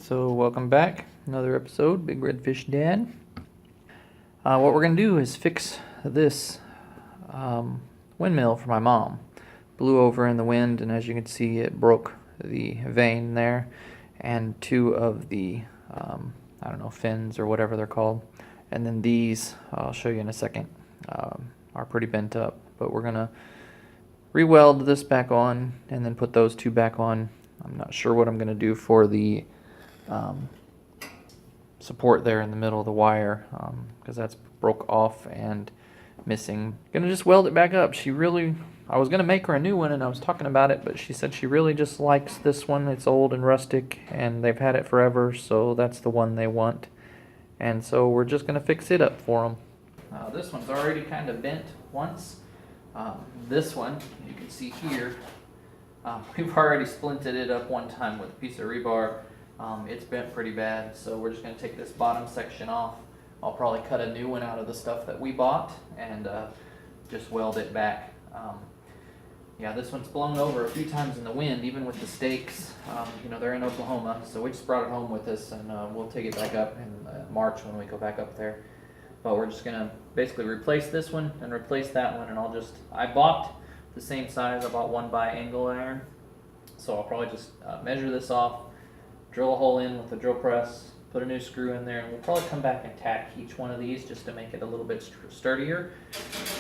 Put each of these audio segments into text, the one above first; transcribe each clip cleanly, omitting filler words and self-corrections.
So welcome back, another episode, BigRedFishDad. What we're going to do is fix this windmill for my mom. Blew over in the wind, and as you can see, it broke the vane there and two of the, I don't know, fins or whatever they're called. And then these, I'll show you in a second, are pretty bent up. But we're going to re-weld this back on and then put those two back on. I'm not sure what I'm going to do for the support there in the middle of the wire, because that's broke off and missing. Gonna just weld it back up. I was gonna make her a new one, and I was talking about it, but she said she really just likes this one. It's old and rustic, and they've had it forever, so that's the one they want. And so we're just gonna fix it up for them. This one's already kind of bent once. This one, you can see here, we've already splinted it up one time with a piece of rebar. It's bent pretty bad, so we're just going to take this bottom section off. I'll probably cut a new one out of the stuff that we bought and just weld it back. Yeah, this one's blown over a few times in the wind, even with the stakes. You know, they're in Oklahoma, so we just brought it home with us, and we'll take it back up in March when we go back up there. But we're just going to basically replace this one and replace that one, and I bought the same size. I bought 1x angle iron, so I'll probably just measure this off, drill a hole in with the drill press, put a new screw in there, and we'll probably come back and tack each one of these just to make it a little bit sturdier.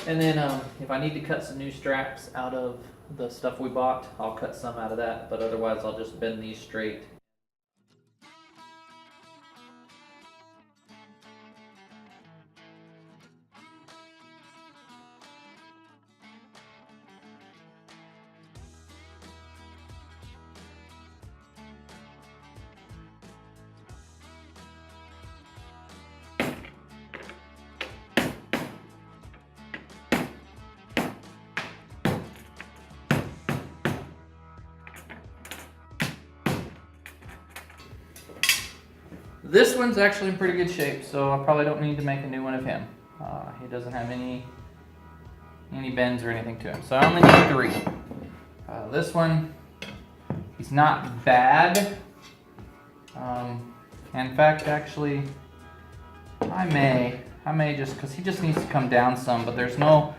And then if I need to cut some new straps out of the stuff we bought, I'll cut some out of that, but otherwise I'll just bend these straight. This one's actually in pretty good shape, so I probably don't need to make a new one of him. He doesn't have any bends or anything to him, so I only need 3. This one, he's not bad. In fact, actually, I may just, because he just needs to come down some, but there's no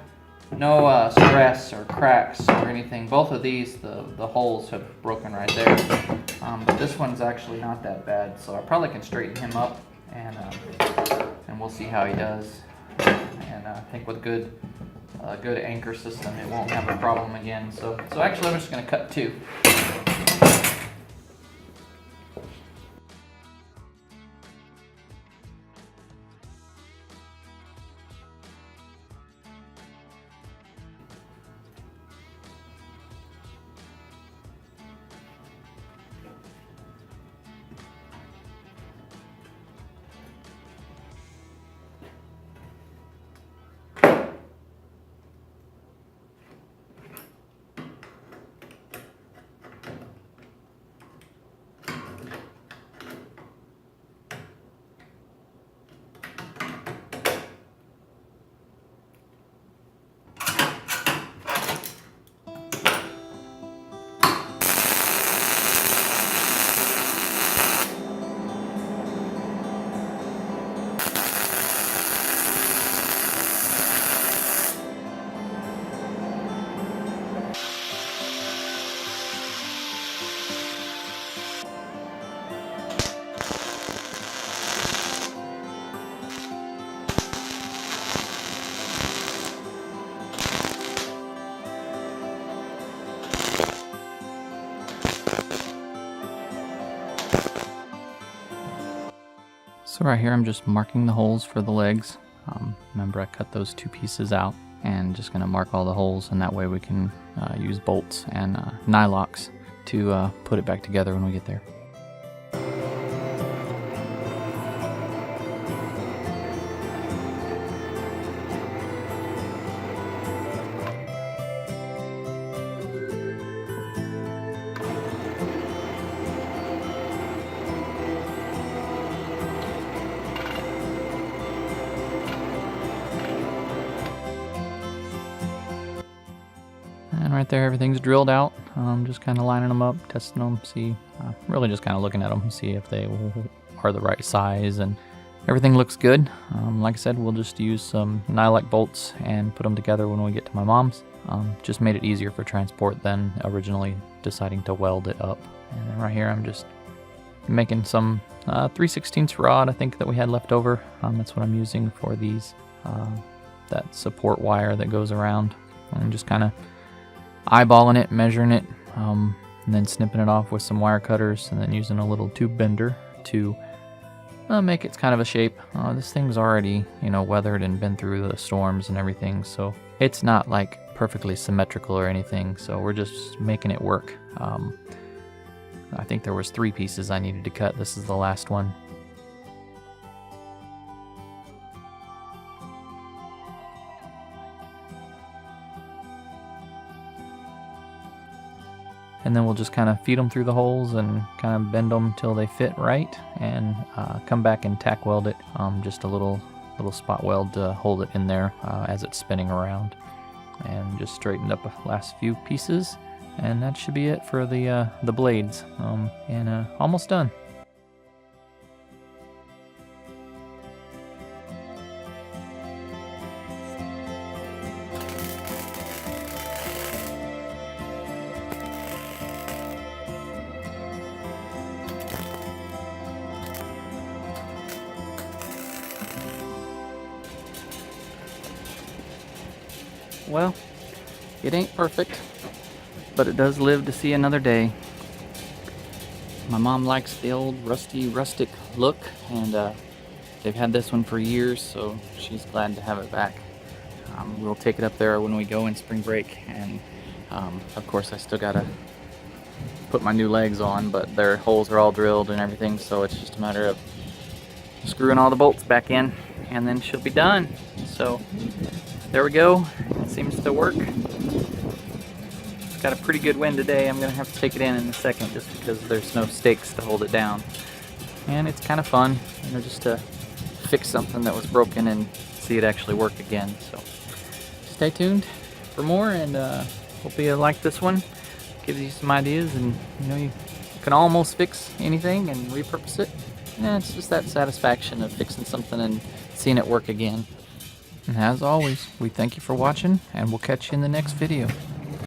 stress or cracks or anything. Both of these, the holes have broken right there. But this one's actually not that bad, so I probably can straighten him up, and we'll see how he does. And I think with a good anchor system, it won't have a problem again. So actually, I'm just going to cut 2. So right here I'm just marking the holes for the legs. Remember I cut those 2 pieces out, and just going to mark all the holes, and that way we can use bolts and nylocks to put it back together when we get there. And right there, everything's drilled out. just kind of lining them up, testing them, see, really just kind of looking at them, see if they are the right size, and everything looks good. Like I said, we'll just use some nylock bolts and put them together when we get to my mom's. Just made it easier for transport than originally deciding to weld it up. And then right here I'm just making some 3/16 rod, I think, that we had left over. That's what I'm using for these, that support wire that goes around. I'm just kind of eyeballing it, measuring it, and then snipping it off with some wire cutters, and then using a little tube bender to make it kind of a shape. This thing's already, weathered and been through the storms and everything, so it's not like perfectly symmetrical or anything, so we're just making it work. I think there was 3 pieces I needed to cut. This is the last one. And then we'll just kind of feed them through the holes and kind of bend them till they fit right, and come back and tack weld it. Just a little spot weld to hold it in there as it's spinning around. And just straightened up the last few pieces, and that should be it for the blades. And almost done. Well, it ain't perfect, but it does live to see another day. My mom likes the old rustic look, and they've had this one for years, so she's glad to have it back. We'll take it up there when we go in spring break, and of course I still gotta put my new legs on, but their holes are all drilled and everything, so it's just a matter of screwing all the bolts back in, and then she'll be done. So there we go. It seems to work. It's got a pretty good wind today. I'm going to have to take it in a second just because there's no stakes to hold it down. And it's kind of fun, just to fix something that was broken and see it actually work again. So stay tuned for more, and hope you like this one. Gives you some ideas, and you can almost fix anything and repurpose it. And it's just that satisfaction of fixing something and seeing it work again. And as always, we thank you for watching, and we'll catch you in the next video.